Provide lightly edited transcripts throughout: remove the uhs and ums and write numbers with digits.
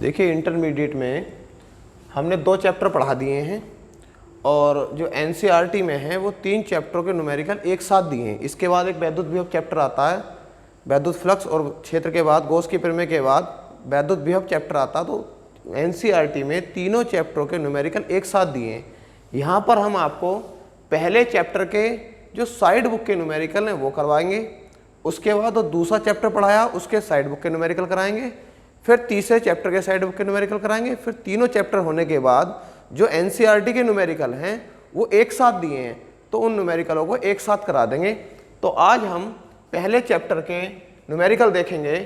देखिए इंटरमीडिएट में हमने 2 चैप्टर पढ़ा दिए हैं और जो एनसीईआरटी में है वो 3 चैप्टरों के न्यूमेरिकल एक साथ दिए हैं। इसके बाद एक वैद्युत विभव चैप्टर आता है, वैद्युत फ्लक्स और क्षेत्र के बाद गॉस के प्रमेय के बाद वैद्युत विभव चैप्टर आता है। तो एनसीईआरटी में तीनों चैप्टरों के न्यूमेरिकल एक साथ दिए हैं। यहाँ पर हम आपको पहले चैप्टर के जो साइड बुक के न्यूमेरिकल हैं वो करवाएंगे, उसके बाद दूसरा चैप्टर पढ़ाया उसके साइड बुक के न्यूमेरिकल कराएंगे, फिर तीसरे चैप्टर के साइड बुक के न्यूमेरिकल कराएंगे, फिर तीनों चैप्टर होने के बाद जो एनसीईआरटी के न्यूमेरिकल हैं वो एक साथ दिए हैं तो उन न्यूमेरिकलों को एक साथ करा देंगे। तो आज हम पहले चैप्टर के न्यूमेरिकल देखेंगे।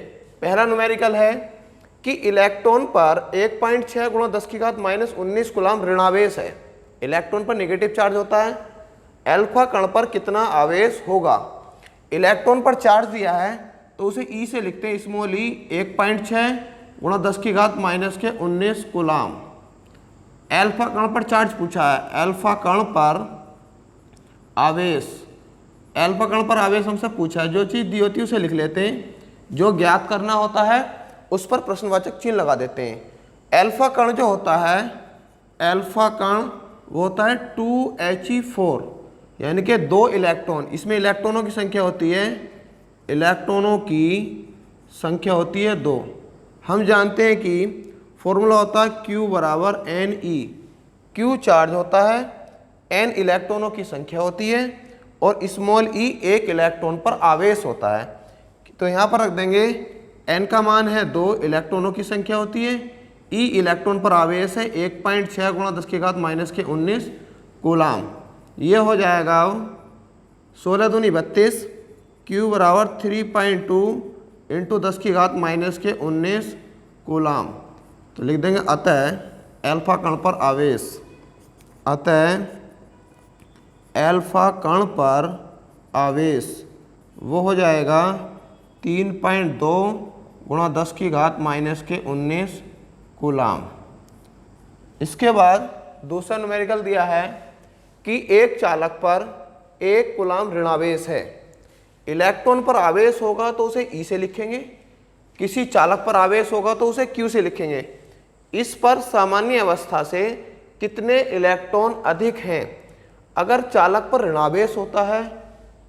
पहला न्यूमेरिकल है कि इलेक्ट्रॉन पर 1.6 × 10⁻⁻19 कूलम्ब ऋणावेश है। इलेक्ट्रॉन पर नेगेटिव चार्ज होता है, अल्फा कण पर कितना आवेश होगा। इलेक्ट्रॉन पर चार्ज दिया है तो उसे ई से लिखते हैं, स्मॉल ई 1.6 × 10⁻⁻19 कूलम्ब। अल्फा कण पर चार्ज पूछा है, अल्फा कण पर आवेश, अल्फा कण पर आवेश हमसे पूछा है। जो चीज़ दी होती है उसे लिख लेते हैं, जो ज्ञात करना होता है उस पर प्रश्नवाचक चिन्ह लगा देते हैं। अल्फा कण जो होता है, अल्फा कण वो होता है 2He4 यानी कि 2 इलेक्ट्रॉन। इसमें इलेक्ट्रॉनों की संख्या होती है, इलेक्ट्रॉनों की संख्या होती है 2। हम जानते हैं कि फॉर्मूला होता है Q = Ne। Q चार्ज होता है, N इलेक्ट्रॉनों की संख्या होती है और स्मॉल e 1 इलेक्ट्रॉन पर आवेश होता है। तो यहाँ पर रख देंगे N का मान है 2, इलेक्ट्रॉनों की संख्या होती है, E इलेक्ट्रॉन पर आवेश है 1.6 × 10⁻⁻19 कूलम्ब। ये हो जाएगा 16 दूनी 32, Q = 3.2 × 10⁻⁻19 कूलम्ब। तो लिख देंगे अतः अल्फा कण पर आवेश, अतः अल्फा कण पर आवेश वो हो जाएगा 3.2 × 10⁻⁻19 कूलम्ब। इसके बाद दूसरा न्यूमेरिकल दिया है कि एक चालक पर 1 कूलम्ब ऋणावेश है। इलेक्ट्रॉन पर आवेश होगा तो उसे ई से लिखेंगे, किसी चालक पर आवेश होगा तो उसे क्यू से लिखेंगे। इस पर सामान्य अवस्था से कितने इलेक्ट्रॉन अधिक हैं। अगर चालक पर ऋणावेश होता है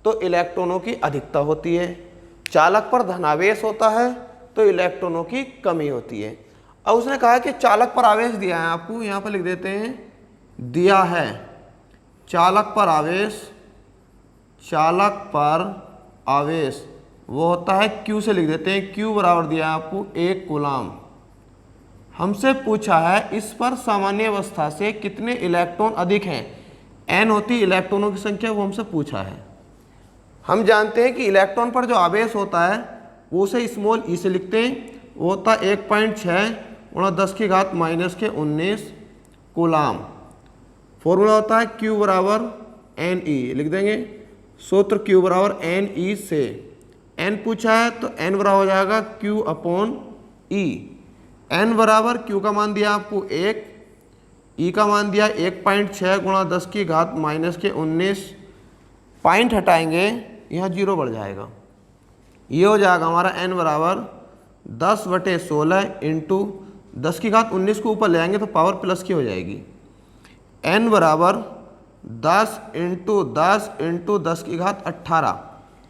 तो इलेक्ट्रॉनों की अधिकता होती है, चालक पर धनावेश होता है तो इलेक्ट्रॉनों की कमी होती है। अब उसने कहा कि चालक पर आवेश दिया है, आपको यहाँ पर लिख देते हैं दिया है चालक पर आवेश, चालक पर आवेश वो होता है Q से लिख देते हैं, Q बराबर दिया है आपको 1 कूलम्ब। हमसे पूछा है इस पर सामान्य अवस्था से कितने इलेक्ट्रॉन अधिक हैं। N होती इलेक्ट्रॉनों की संख्या, वो हमसे पूछा है। हम जानते हैं कि इलेक्ट्रॉन पर जो आवेश होता है वो उसे स्मॉल ई से लिखते हैं, वो होता है 1.6 × 10⁻⁻19 कूलम्ब। फॉर्मूला होता है Q = Ne, लिख देंगे सूत्र Q = Ne से। N पूछा है तो N बराबर हो जाएगा Q/E। N बराबर Q का मान दिया आपको 1, E का मान दिया 1.6 × 10⁻⁻19। पॉइंट हटाएंगे, यहाँ 0 बढ़ जाएगा। ये हो जाएगा हमारा N बराबर 10/16 × 10⁻19 को ऊपर ले आएंगे तो पावर प्लस की हो जाएगी। N बराबर 10 × 10 × 10⁻18।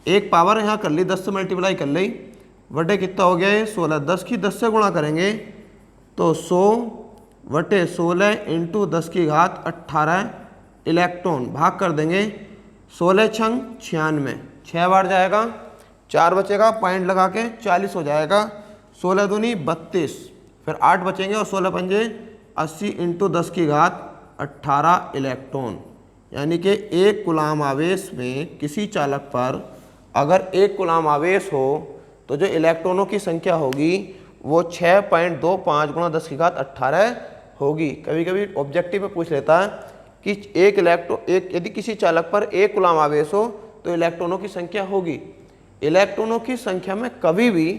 एक पावर यहाँ कर ली, 10 से मल्टीप्लाई कर ली, बटे कितना हो गया ये 16। 10 की 10 से गुणा करेंगे तो 100/16 × 10⁻18 इलेक्ट्रॉन। भाग कर देंगे 16 छंग 96, 6 बार जाएगा, 4 बचेगा, पॉइंट लगा के 40 हो जाएगा। 16 दूनी 32, फिर 8 बचेंगे और 16 पंजे 80 × 10⁻18 इलेक्ट्रॉन। यानी कि 1 कूलम्ब आवेश में किसी चालक पर अगर 1 कूलम्ब आवेश हो तो जो इलेक्ट्रॉनों की संख्या होगी वो 6.25 × 10⁻18 होगी। कभी कभी ऑब्जेक्टिव में पूछ लेता है कि यदि किसी चालक पर 1 कूलम्ब आवेश हो तो इलेक्ट्रॉनों की संख्या होगी। इलेक्ट्रॉनों की संख्या में कभी भी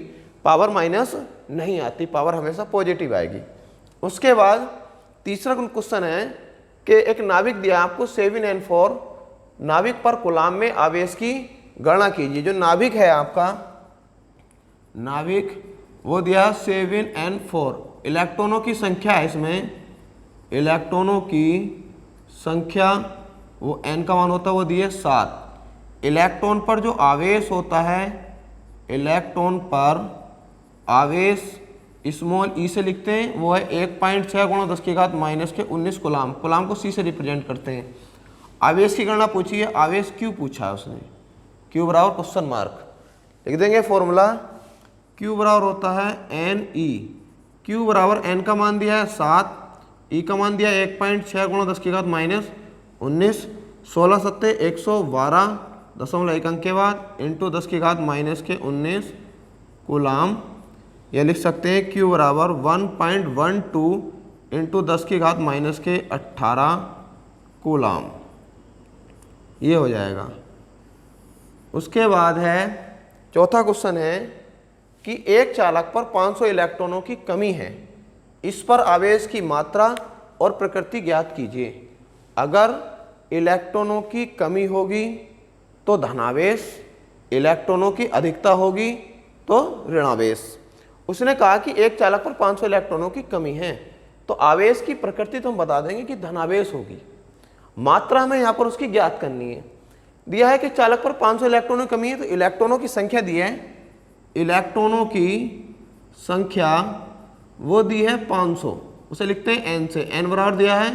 पावर माइनस नहीं आती, पावर हमेशा पॉजिटिव आएगी। उसके बाद तीसरा क्वेश्चन है कि एक नाविक दिया आपको 7N4, नाविक पर कूलम्ब में आवेश की गणना कीजिए। जो नाविक है आपका, नाविक वो दिया 7n4। इलेक्ट्रॉनों की संख्या है इसमें, इलेक्ट्रॉनों की संख्या वो n का मान होता है वो दिए 7। इलेक्ट्रॉन पर जो आवेश होता है, इलेक्ट्रॉन पर आवेश स्मॉल ई से लिखते हैं, वो है 1.6 गुणा 10 की घात माइनस के 19 कूलाम। कूलाम को सी से रिप्रेजेंट करते हैं। आवेश की गणना पूछी है, आवेश क्यू पूछा है उसने, क्यू बराबर क्वेश्चन मार्क लिख देंगे फॉर्मूला। क्यू बराबर होता है एन ई। क्यू बराबर एन का मान दिया है 7, ई का मान दिया है 1.6 गुणा 10 की घात माइनस 19, 16 सत्ते 112.1 अंक के बाद इंटू 10 की घात माइनस के 19 कूलाम। यह लिख सकते हैं क्यू बराबर 1.12 इंटू 10 की घात माइनस के 18 कूलाम। ये हो जाएगा। उसके बाद है चौथा क्वेश्चन है कि एक चालक पर 500 इलेक्ट्रॉनों की कमी है, इस पर आवेश की मात्रा और प्रकृति ज्ञात कीजिए। अगर इलेक्ट्रॉनों की कमी होगी तो धनावेश, इलेक्ट्रॉनों की अधिकता होगी तो ऋणावेश। उसने कहा कि एक चालक पर 500 इलेक्ट्रॉनों की कमी है, तो आवेश की प्रकृति तो हम बता देंगे कि धनावेश होगी, मात्रा हमें यहाँ पर उसकी ज्ञात करनी है। दिया है कि चालक पर 500 इलेक्ट्रॉनों की कमी है, तो इलेक्ट्रॉनों की संख्या दी है, इलेक्ट्रॉनों की संख्या वो दी है 500, उसे लिखते हैं एन से, एन बराबर दिया है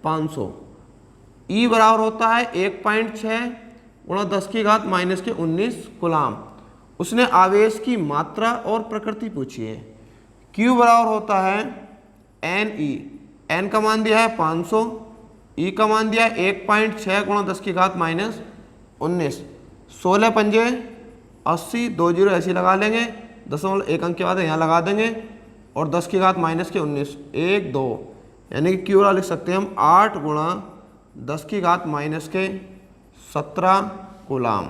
500। ई बराबर होता है 1.6 गुणा 10 की घात माइनस के 19 कूलाम। उसने आवेश की मात्रा और प्रकृति पूछी है। क्यू बराबर होता है एन ई, एन का मान दिया है 500, ई का मान दिया है 1.6 गुणा 10 की घात माइनस 19, 16 पंजे 80, 2 जीरो ऐसे लगा लेंगे, 0.1 अंक के बाद यहाँ लगा देंगे और 10 की घात माइनस के 19 1 2, यानी कि क्यू लिख सकते हैं हम 8 गुणा 10 की घात माइनस के 17 कूलाम।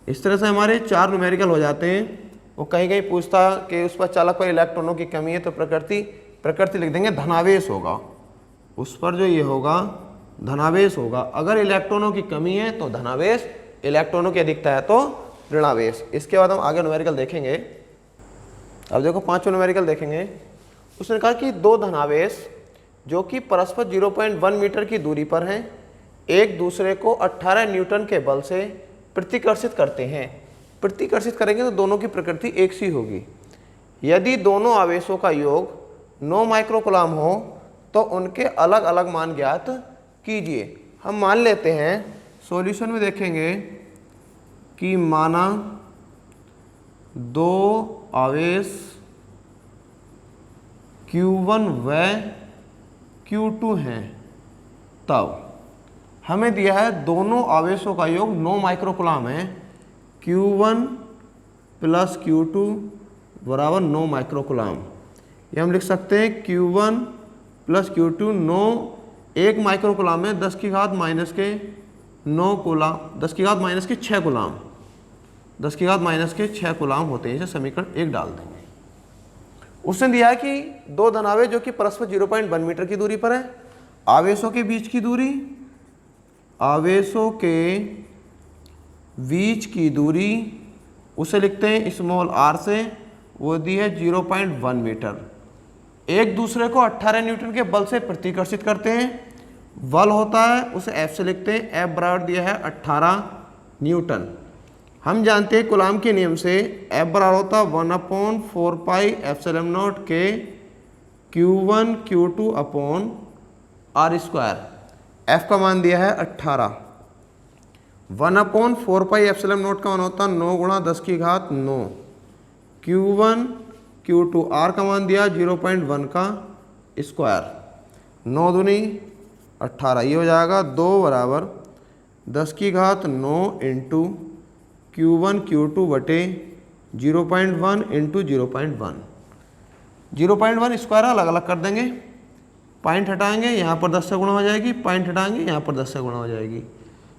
इस तरह से हमारे 4 न्यूमेरिकल हो जाते हैं। वो कहीं कहीं पूछता कि उस पर चालक पर इलेक्ट्रॉनों की कमी है तो प्रकृति लिख देंगे, धनावेश होगा, उस पर जो ये होगा धनावेश होगा। अगर इलेक्ट्रॉनों की कमी है तो धनावेश, इलेक्ट्रॉनों की अधिकता है तो ऋणावेश। इसके बाद हम आगे न्यूमेरिकल देखेंगे। अब देखो 5वां न्यूमेरिकल देखेंगे। उसने कहा कि 2 धनावेश जो कि परस्पर 0.1 मीटर की दूरी पर हैं, एक दूसरे को 18 न्यूटन के बल से प्रतिकर्षित करते हैं। प्रतिकर्षित करेंगे तो दोनों की प्रकृति एक सी होगी। यदि दोनों आवेशों का योग 9 माइक्रोकूलाम हो तो उनके अलग अलग मान ज्ञात कीजिए। हम मान लेते हैं, सॉल्यूशन में देखेंगे कि माना 2 आवेश Q1 व Q2 हैं, तब हमें दिया है दोनों आवेशों का योग 9 माइक्रोकूलाम है। Q1 प्लस Q2 बराबर 9 माइक्रोकूलाम। ये हम लिख सकते हैं Q1 प्लस Q2 9, 1 माइक्रोकूलाम है 10 की घात माइनस के 9 कूलाम, 10 की घात माइनस के 6 कूलाम, 10 की घात माइनस के 6 कूलाम होते हैं। इसे समीकरण 1 डाल देंगे। उसने दिया है कि 2 धनावेश जो कि परस्पर 0.1 मीटर की दूरी पर है, आवेशों के बीच की दूरी, आवेशों के बीच की दूरी उसे लिखते हैं स्मॉल r से, वो दी है 0.1 मीटर। एक दूसरे को 18 न्यूटन के बल से प्रतिकर्षित करते हैं। बल होता है उसे F से लिखते हैं, F बराबर दिया है 18 न्यूटन। हम जानते हैं कूलाम के नियम से F बराबर होता है 1/4 पाई एप्सिलॉन नॉट के Q1 Q2 upon R square. F का मान दिया है 18, 1/4 पाई एप्सिलॉन नॉट का मान होता है 9 गुणा 10 की घात 9, Q1 Q2 R का मान दिया 0.1 का स्क्वायर, 9 दूनी 18, ये हो जाएगा 2 बराबर 10 की घात 9 इंटू Q1 Q2 बटे 0.1 इंटू 0.1। 0.1 स्क्वायर अलग अलग कर देंगे, पॉइंट हटाएंगे, यहाँ पर 10 से गुणा हो जाएगी, पॉइंट हटाएंगे, यहाँ पर 10 से गुणा हो जाएगी।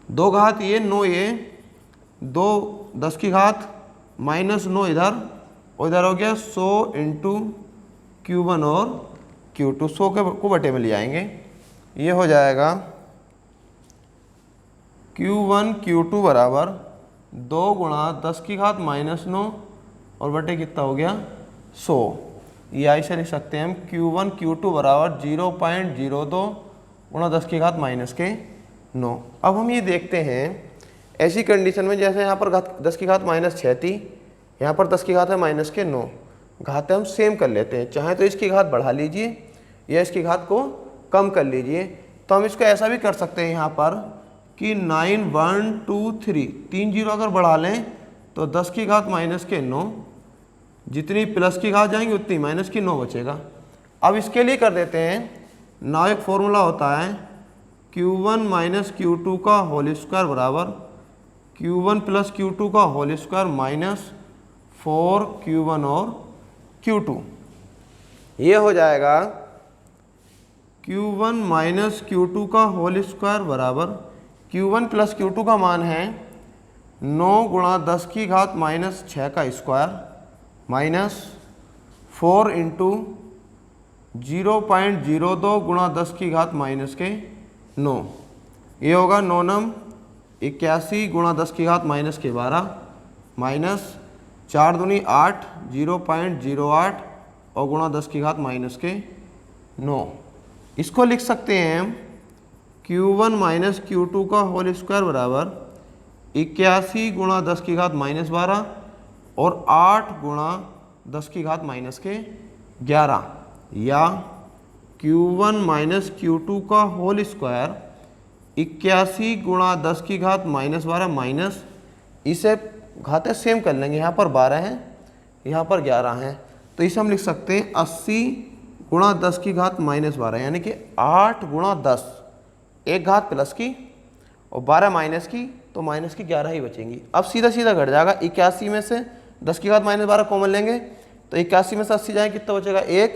2 घात ये 9 ये 2 10 की घात माइनस 9 इधर और इधर हो गया 100 इंटू Q1 और Q2, 100 को बटे में ले आएंगे। ये हो जाएगा Q1 Q2 बराबर 2 गुणा 10 की घात माइनस 9 और बटे कितना हो गया 100। या ऐसे लिख सकते हैं हम Q1 Q2 बराबर 0.02 गुणा 10 की घात माइनस के 9। अब हम ये देखते हैं ऐसी कंडीशन में जैसे यहाँ पर 10 की घात माइनस 6 थी, यहाँ पर 10 की घात है माइनस के 9, घातें हम सेम कर लेते हैं, चाहे तो इसकी घात बढ़ा लीजिए या इसकी घात को कम कर लीजिए। तो हम इसको ऐसा भी कर सकते हैं यहाँ पर कि 9 1 2 3 3 जीरो अगर बढ़ा लें तो 10 की घात माइनस के 9, जितनी प्लस की घात जाएंगी उतनी माइनस की 9 बचेगा। अब इसके लिए कर देते हैं ना, एक फॉर्मूला होता है Q1 माइनस Q2 का होल स्क्वायर बराबर Q1 प्लस Q2 का होल स्क्वायर माइनस 4Q1 और Q2। ये हो जाएगा Q1 माइनस Q2 का होल स्क्वायर बराबर Q1 प्लस Q2 का मान है 9 गुणा 10 की घात माइनस 6 का स्क्वायर माइनस 4 इंटू 0.02 गुणा 10 की घात माइनस के 9। ये होगा 9 नम 81 गुणा 10 की घात माइनस के 12 माइनस 4 दूनी 8 0.08 और गुणा 10 की घात माइनस के 9। इसको लिख सकते हैं हम Q1 माइनस Q2 का होल स्क्वायर बराबर 81 गुणा 10 की घात माइनस 12 और 8 गुणा 10 की घात माइनस के 11, या Q1 माइनस Q2 का होल स्क्वायर 81 गुणा 10 की घात माइनस 12 माइनस, इसे घातें सेम कर लेंगे, यहाँ पर 12 हैं यहाँ पर 11 हैं, तो इसे हम लिख सकते हैं 80 गुणा 10 की घात माइनस 12, यानी कि 8 गुणा 10, एक घात प्लस की और 12 माइनस की, तो माइनस की 11 ही बचेंगी। अब सीधा सीधा घट जाएगा, 81 में से 10 की घात माइनस 12 कॉमन लेंगे तो 81 में से 80 जाए कितना बचेगा 1,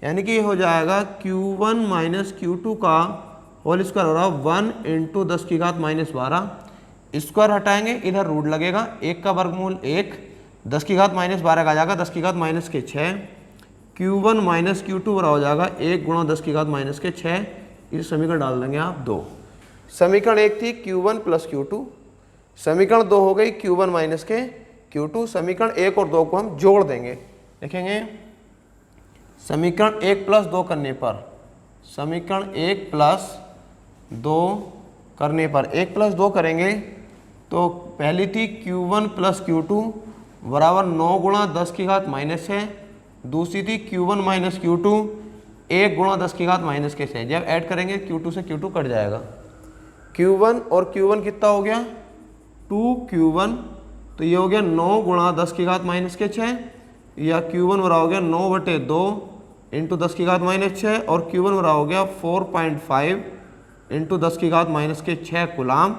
यानी कि ये हो जाएगा Q1 माइनस Q2 का होल स्क्वायर हो रहा है 1 इंटू 10 की घात माइनस 12, स्क्वायर हटाएंगे इधर रूट लगेगा, 1 का वर्गमूल 1, 10 की घात माइनस 12 का आ जाएगा 10 की घात माइनस के 6, Q1 माइनस Q2 बराबर हो जाएगा 1 गुणा 10 की घात माइनस के 6। इस समीकरण डाल देंगे आप 2। समीकरण 1 थी Q1 प्लस Q2, समीकरण 2 हो गई Q1 माइनस के Q2। समीकरण 1 और 2 को हम जोड़ देंगे, देखेंगे समीकरण 1 प्लस 2 करने पर, समीकरण 1 प्लस 2 करने पर 1 प्लस 2 करेंगे तो पहली थी Q1 प्लस Q2 बराबर 9 गुणा 10 की घात माइनस 6, दूसरी थी Q1 माइनस Q2 1 गुणा 10 की घात माइनस के 6। जब ऐड करेंगे Q2 से Q2 कट जाएगा, Q1 और Q1 कितना हो गया 2Q1, तो ये हो गया 9 गुणा 10 की घात माइनस के 6, या Q1 बराबर हो गया 9 बटे 2 इंटू 10 की घात माइनस 6, और Q1 बराबर हो गया 4.5 इंटू 10 की घात माइनस के 6 कूलाम,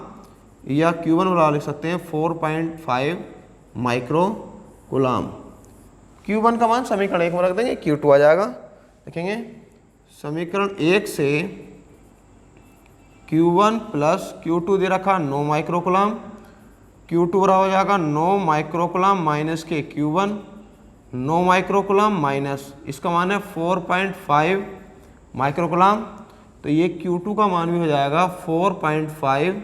या Q1 बराबर लिख सकते हैं 4.5 माइक्रो कूलाम। Q1 का मान समीकरण 1 में रख देंगे, Q2 आ जाएगा। देखेंगे समीकरण 1 से Q1 प्लस Q2 दे रखा 9 माइक्रोकुलाम, Q2 बराबर हो जाएगा 9 माइक्रोकुलाम माइनस के Q1, 9 माइक्रोकुलाम माइनस इसका मान है 4.5 माइक्रोकुलाम, तो ये Q2 का मान भी हो जाएगा 4.5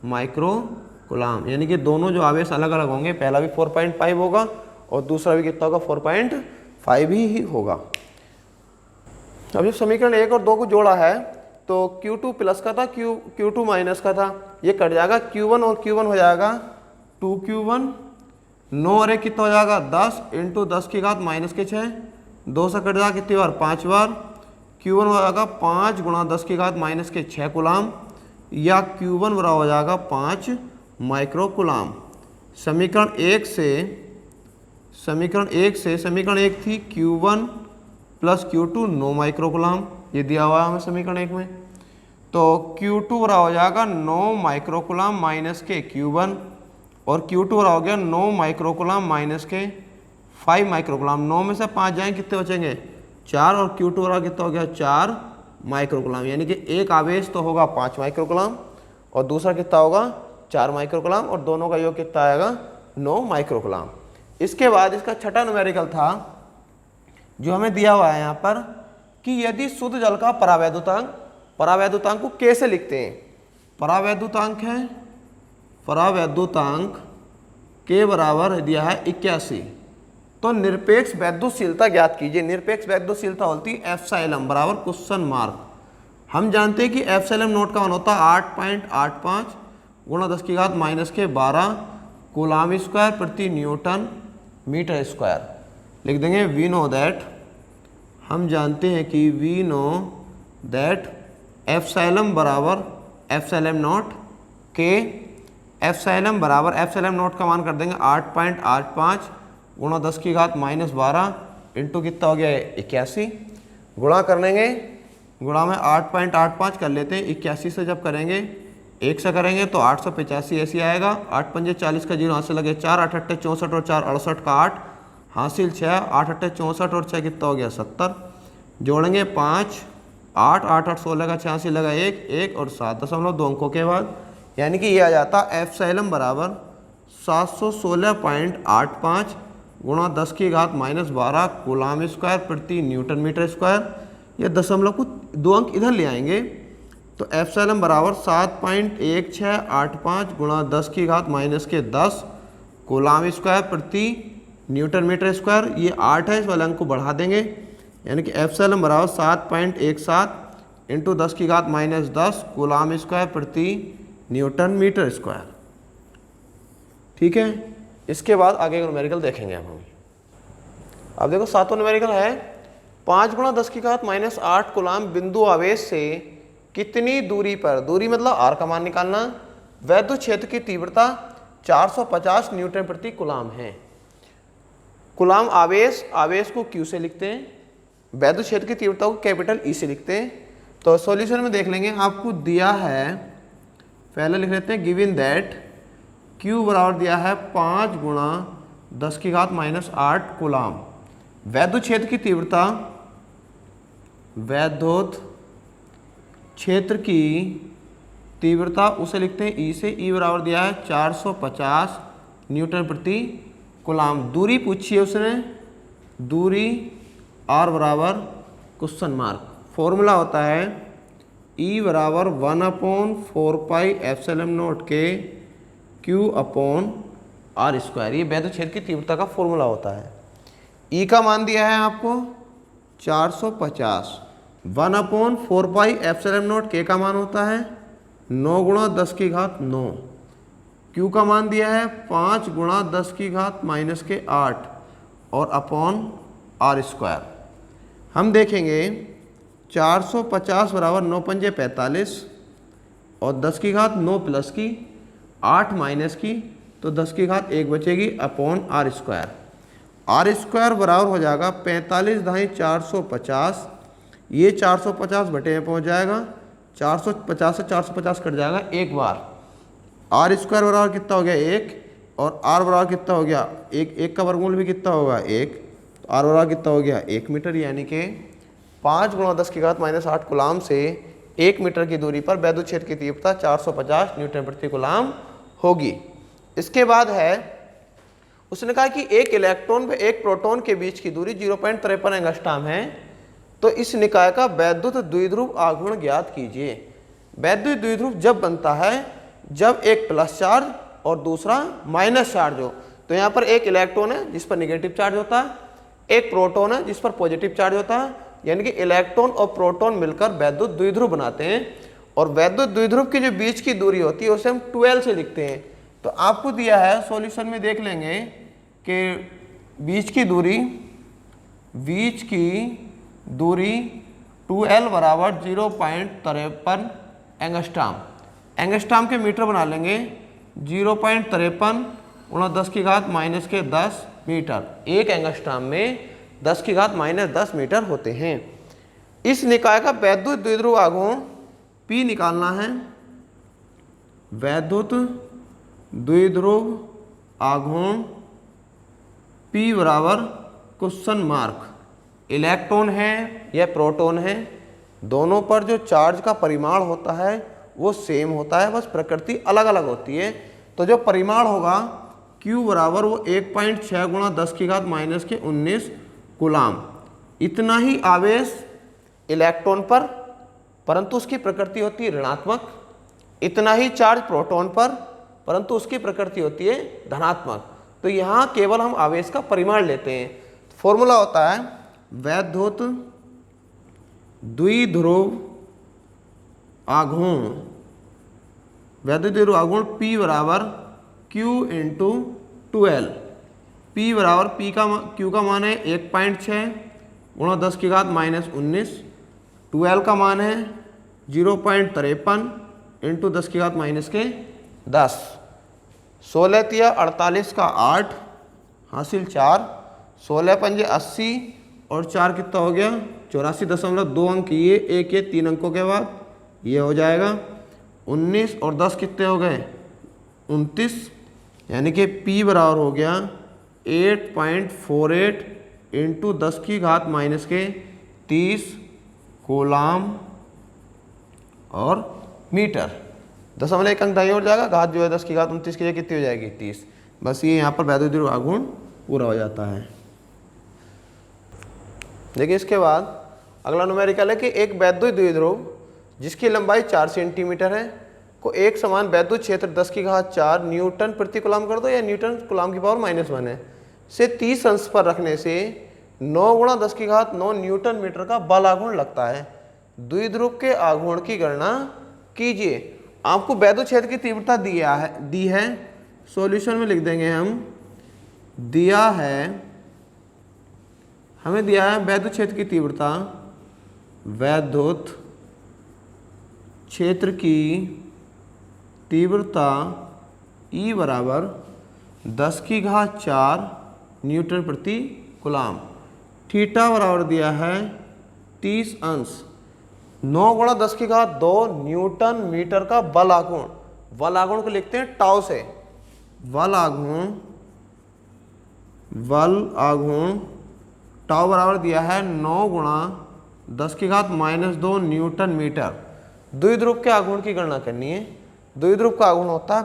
माइक्रोकुलाम, यानी कि दोनों जो आवेश अलग अलग होंगे, पहला भी 4.5 होगा और दूसरा भी कितना होगा 4.5 ही होगा। अब जब समीकरण 1 और 2 को जोड़ा है तो Q2 प्लस का था, Q2 माइनस का था, ये कट जाएगा, Q1 और Q1 हो जाएगा 2Q1, 9 और 1 कितना हो जाएगा 10 इंटू 10 की घात माइनस के 6, 2 से कट जाएगा कितनी बार 5 बार, Q1 हो जाएगा 5 गुणा 10 की घात माइनस के 6 कूलाम, या Q1 बराबर हो जाएगा 5 माइक्रो कूलाम। समीकरण 1 से समीकरण 1 थी Q1 प्लस Q2 9 माइक्रोकुलाम, ये दिया हुआ है हमें समीकरण 1 में, तो Q2 बराबर हो जाएगा 9 माइक्रोकुलाम माइनस के Q1, और Q2 बराबर हो गया 9 माइक्रोकुलाम माइनस के 5 माइक्रोकुलाम, 9 में से 5 जाएँ कितने बचेंगे 4, और Q2 बराबर कितना हो गया 4 माइक्रोकुलाम, यानी कि एक आवेश तो होगा 5 माइक्रोकुलाम और दूसरा कितना होगा 4 माइक्रोकुलाम, और दोनों का योग कितना आएगा 9 माइक्रोकुलाम। इसके बाद इसका छठा न्यूमेरिकल था जो हमें दिया हुआ है यहाँ पर कि यदि शुद्ध जल का परावैद्युतांक को कैसे लिखते हैं। परावैद्युतांक है, परावैद्युतांक के बराबर दिया है 81, तो निरपेक्ष वैद्युतशीलता ज्ञात कीजिए। निरपेक्ष वैद्युतशीलता होती है एप्सिलॉन बराबर क्वेश्चन मार्क। हम जानते हैं कि एप्सिलॉन नोट का मान होता है 8.85 गुणा 10 की घात माइनस के 12 कूलाम स्क्वायर प्रति न्यूटन मीटर स्क्वायर। लिख देंगे वी नो दैट, हम जानते हैं कि वी नो दैट एप्सिलॉन बराबर एप्सिलॉन नोट के एप्सिलॉन बराबर एप्सिलॉन नोट का मान कर देंगे 8.85 गुणा 10 की घात माइनस 12 इंटू कितना हो गया 81, गुणा कर लेंगे, गुणा में 8.85 कर लेते हैं, 81 से जब करेंगे 1 से करेंगे तो 885 ऐसी आएगा। 8 पंजे 40 का 0 हाथ से लगे 4, 8 अट्ठे 64 और 4 68 का 8 हासिल 6, 8 अट्ठे 64 और 6 कितना हो गया 70, जोड़ेंगे 5, 8 8 8 16 का 86 लगा 1 1 और 7.2 अंकों के बाद, यानी कि ये आ जाता एप्सिलॉन बराबर 716.85 गुणा 10 की घात माइनस 12 कूलाम स्क्वायर प्रति न्यूटन मीटर स्क्वायर। ये दशमलव को 2 अंक इधर ले आएंगे तो एप्सिलॉन बराबर 7.1685 गुणा 10 की घात माइनस के 10 कूलाम स्क्वायर प्रति न्यूटन मीटर स्क्वायर। ये 8 है, इस वाले अंक को बढ़ा देंगे, यानी कि एप्सिलॉन बराबर 7.17 इंटू 10 की घात माइनस 10 कूलाम स्क्वायर प्रति न्यूटन मीटर स्क्वायर। ठीक है, इसके बाद आगे का न्यूमेरिकल देखेंगे अब देखो सातवां न्यूमेरिकल है 5 गुणा 10 की घात माइनस 8 कूलाम बिंदु आवेश से कितनी दूरी पर, दूरी मतलब आर का मान निकालना, वैद्युत क्षेत्र की तीव्रता 450 न्यूटन प्रति कूलाम है। कूलाम आवेश, आवेश को क्यू से लिखते हैं, वैद्युत क्षेत्र की तीव्रता को कैपिटल ई से लिखते हैं। तो सॉल्यूशन में देख लेंगे, आपको दिया है, पहले लिख लेते हैं गिवन दैट Q बराबर दिया है 5 गुणा 10 की घात माइनस 8 कूलाम। वैद्युत क्षेत्र की तीव्रता, वैद्युत क्षेत्र की तीव्रता उसे लिखते हैं E से, E बराबर दिया है 450 न्यूटन प्रति कूलाम। दूरी पूछी है उसने, दूरी R बराबर क्वेश्चन मार्क। फॉर्मूला होता है E बराबर 1/4 पाई एप्सिलॉन नोट के Q अपॉन R स्क्वायर। ये वैद्युत क्षेत्र की तीव्रता का फॉर्मूला होता है। E का मान दिया है आपको 450, 1/4 पाई एप्सिलॉन नोट के का मान होता है 9 गुणा 10 की घात 9, Q का मान दिया है 5 गुणा 10 की घात माइनस के 8 और अपॉन R स्क्वायर। हम देखेंगे 450 बराबर 9 पंजे 45 और 10 की घात 9 प्लस की 8 माइनस की, तो 10 की घात 1 बचेगी upon R square. R square बराबर हो जाएगा 45 दाई 450, ये 450 बटे में पहुँच जाएगा, 450 से 450 कट जाएगा एक बार। R स्क्वायर बराबर कितना हो गया 1 और R बराबर कितना हो गया 1 का वर्गमूल भी कितना होगा 1, तो R बराबर कितना हो गया 1 मीटर, यानी कि 5 गुणा 10 की घात माइनस 8 कूलाम से 1 मीटर की दूरी पर वैद्युत क्षेत्र की तीव्रता 450 न्यूटन प्रति कूलाम होगी। इसके बाद है, उसने कहा कि एक इलेक्ट्रॉन व एक प्रोटॉन के बीच की दूरी 0.53 एंगस्ट्रॉम है, तो इस निकाय का वैद्युत द्विध्रुव आघूर्ण ज्ञात कीजिए। वैद्युत द्विध्रुव जब बनता है जब एक प्लस चार्ज और दूसरा माइनस चार्ज हो। तो यहाँ पर एक इलेक्ट्रॉन है जिस पर निगेटिव चार्ज होता है, एक प्रोटॉन है जिस पर पॉजिटिव चार्ज होता है, यानी कि इलेक्ट्रॉन और प्रोटॉन मिलकर वैद्युत द्विध्रुव बनाते हैं। और वैद्युत द्विध्रुव की जो बीच की दूरी होती है उसे हम 12 से लिखते हैं। तो आपको दिया है, सॉल्यूशन में देख लेंगे कि बीच की दूरी 2L बराबर 0.53 एंगस्ट्रॉम। एंगस्ट्रॉम के मीटर बना लेंगे, 0.53 गुणा 10 की घात माइनस के 10 मीटर। एक एंगस्ट्रॉम में 10 की घात माइनस 10 मीटर होते हैं। इस निकाय का वैद्युत द्विध्रुव आघूर्ण P निकालना है। वैद्युत द्विध्रुव आघूर्ण P बराबर क्वेश्चन मार्क। इलेक्ट्रॉन है या प्रोटॉन है, दोनों पर जो चार्ज का परिमाण होता है वो सेम होता है, बस प्रकृति अलग अलग होती है। तो जो परिमाण होगा Q बराबर वो 1.6 गुणा 10 की घात माइनस के 19 कूलाम। इतना ही आवेश इलेक्ट्रॉन पर, परंतु उसकी प्रकृति होती है ऋणात्मक। इतना ही चार्ज प्रोटॉन पर, परंतु उसकी प्रकृति होती है धनात्मक। तो यहाँ केवल हम आवेश का परिमाण लेते हैं। फॉर्मूला होता है वैद्युत द्विध्रुव आघूर्ण, वैद्युत द्विध्रुव आघूर्ण P बराबर Q इंटू 12। P बराबर Q का मान है 1.6 गुणा 10 की घात -19, 12 का मान है 0.53 इंटू 10 की घात -10। 16 तिया 48 का 8 हासिल 4, 16 पंजे 80 और 4 कितना हो गया 84.2 अंक, ये 3 अंकों के बाद ये हो जाएगा 19 और 10 कितने हो गए 29, यानी कि P बराबर हो गया 8.48 इंटू 10 की घात -30 कूलाम और मीटर। 0.1 अंक दाईं ओर जाएगा, घात जो है 10 की घात 29 की जगह कितनी हो जाएगी 30। बस ये यहाँ पर वैद्युत द्विध्रुव आघूर्ण पूरा हो जाता है। देखिए इसके बाद अगला न्यूमेरिकल है कि एक वैद्युत द्विध्रुव जिसकी लंबाई 4 सेंटीमीटर है को एक समान वैद्युत क्षेत्र 10 की घात 4 न्यूटन प्रति कूलाम कर दो, या न्यूटन कूलाम की पावर -1 है, से 30 अंश पर रखने से 9 गुणा 10 की घात 9 न्यूटन मीटर का बल आघूर्ण लगता है। द्विध्रुव के आघूर्ण की गणना कीजिए। आपको वैद्युत क्षेत्र की तीव्रता दी है, सॉल्यूशन में लिख देंगे हम, दिया है, हमें दिया है वैद्युत क्षेत्र की तीव्रता, वैद्युत क्षेत्र की तीव्रता E बराबर 10 की घात 4 न्यूटन प्रति कूलाम। थीटा बराबर दिया है 30 अंश, 9 गुणा 10 की घात 2 न्यूटन मीटर का बल आघूर्ण, बल आघूर्ण को लिखते हैं टाउ से, बल आघूर्ण टाउ बराबर दिया है 9 गुणा 10 की घात -2 न्यूटन मीटर। द्विध्रुव के आघूर्ण की गणना करनी है। द्विध्रुव का आघूर्ण होता है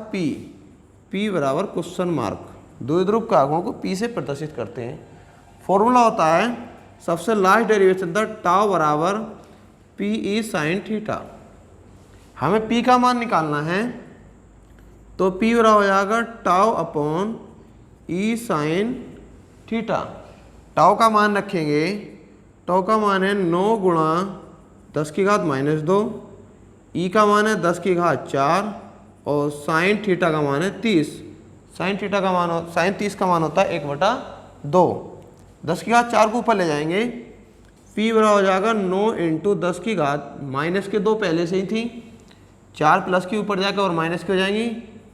P बराबर क्वेश्चन मार्क, द्विध्रुव का आघूर्ण को P से प्रदर्शित करते हैं। फॉर्मूला होता है सबसे लास्ट डेरिवेशन था टाउ बराबर PE साइन थीटा। हमें P का मान निकालना है तो P बराबर हो जाएगा tau upon E sine theta. Tau का मान रखेंगे, टाउ का मान है 9 गुणा 10 की घात -2, E का मान है 10 की घात 4 और साइन थीटा का मान है 30। साइन 30 का मान होता है 1/2। 10 की घात 4 को ऊपर ले जाएंगे, P बराबर हो जाएगा 9 इंटू 10 की घात -2 पहले से ही थी, 4 प्लस के ऊपर जाकर और माइनस की हो जाएंगी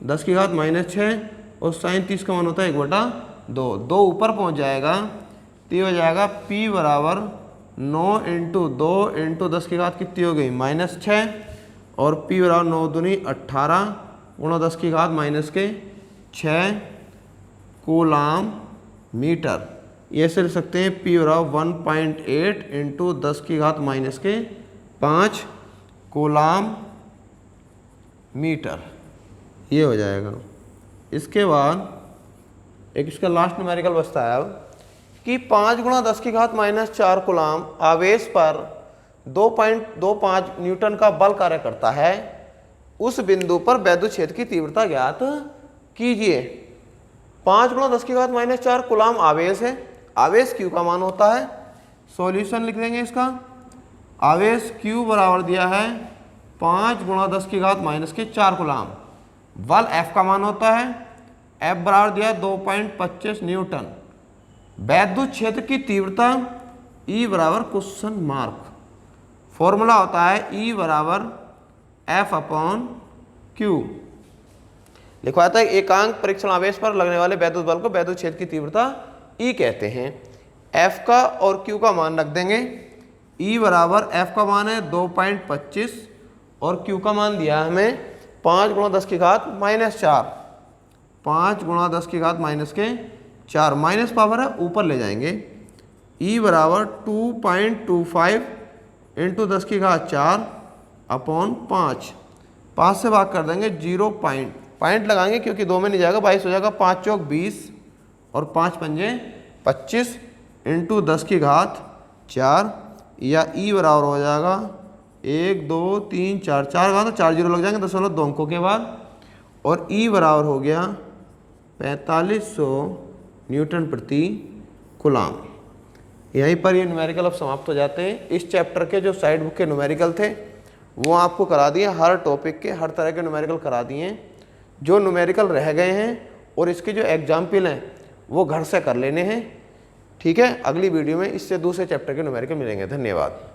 10 की घात -6 और साइन 30 का मान होता है 1/2। 2 ऊपर पहुंच जाएगा तो ये हो जाएगा P बराबर 9 इंटू 2 इंटू 10 की घात कितनी हो गई -6 और P बराबर 9 दूनी 18 गुणा 10 की घात -6 कूलाम मीटर। ये ऐसे लिख सकते हैं P बराबर 1.8 इंटू 10 की घात -5 कूलाम मीटर, ये हो जाएगा। इसके बाद एक इसका लास्ट न्यूमेरिकल बचता है अब कि 5 गुणा 10 की घात -4 कूलाम आवेश पर 2.25 न्यूटन का बल कार्य करता है। उस बिंदु पर वैद्युत क्षेत्र की तीव्रता ज्ञात कीजिए। 5 गुणा 10 की घात -4 कूलाम आवेश है, आवेश Q का मान होता है, सॉल्यूशन लिख देंगे इसका। आवेश Q बराबर दिया है 5 गुणा 10 की घात -4 कूलाम। बल F का मान होता है, F बराबर दिया 2.25 न्यूटन। वैद्युत क्षेत्र की तीव्रता E बराबर क्वेश्चन मार्क। फॉर्मूला होता है E बराबर F अपॉन Q। लिखवाता है एकांक परीक्षण आवेश पर लगने वाले वैद्युत बल को वैद्युत क्षेत्र की तीव्रता E कहते हैं। F का और Q का मान रख देंगे। E बराबर F का मान है 2.25 और Q का मान दिया हमें 5 गुणा 10 की घात -4, 5 गुणा 10 की घात -4, माइनस पावर है ऊपर ले जाएंगे। E बराबर 2.25 इंटू 10 की घात 4 अपॉन 5 से भाग कर देंगे 0 पॉइंट लगाएंगे क्योंकि 2 में नहीं जाएगा, 22 हो जाएगा, 5 चौक 20 और 5 पंजे 25 इंटू 10 की घात 4, या E बराबर हो जाएगा 1 2 3 4 घात, तो 4 जीरो लग जाएंगे 10 2 अंकों के बाद, और E बराबर हो गया 4500 न्यूटन प्रति कूलाम। यहीं पर ये न्यूमेरिकल अब समाप्त हो जाते हैं। इस चैप्टर के जो साइड बुक के न्यूमेरिकल थे वो आपको करा दिए, हर टॉपिक के हर तरह के न्यूमेरिकल करा दिए हैं। जो न्यूमेरिकल रह गए हैं और इसके जो एग्जाम्पल हैं वो घर से कर लेने हैं। ठीक है, अगली वीडियो में इससे दूसरे चैप्टर के न्यूमेरिकल मिलेंगे। धन्यवाद।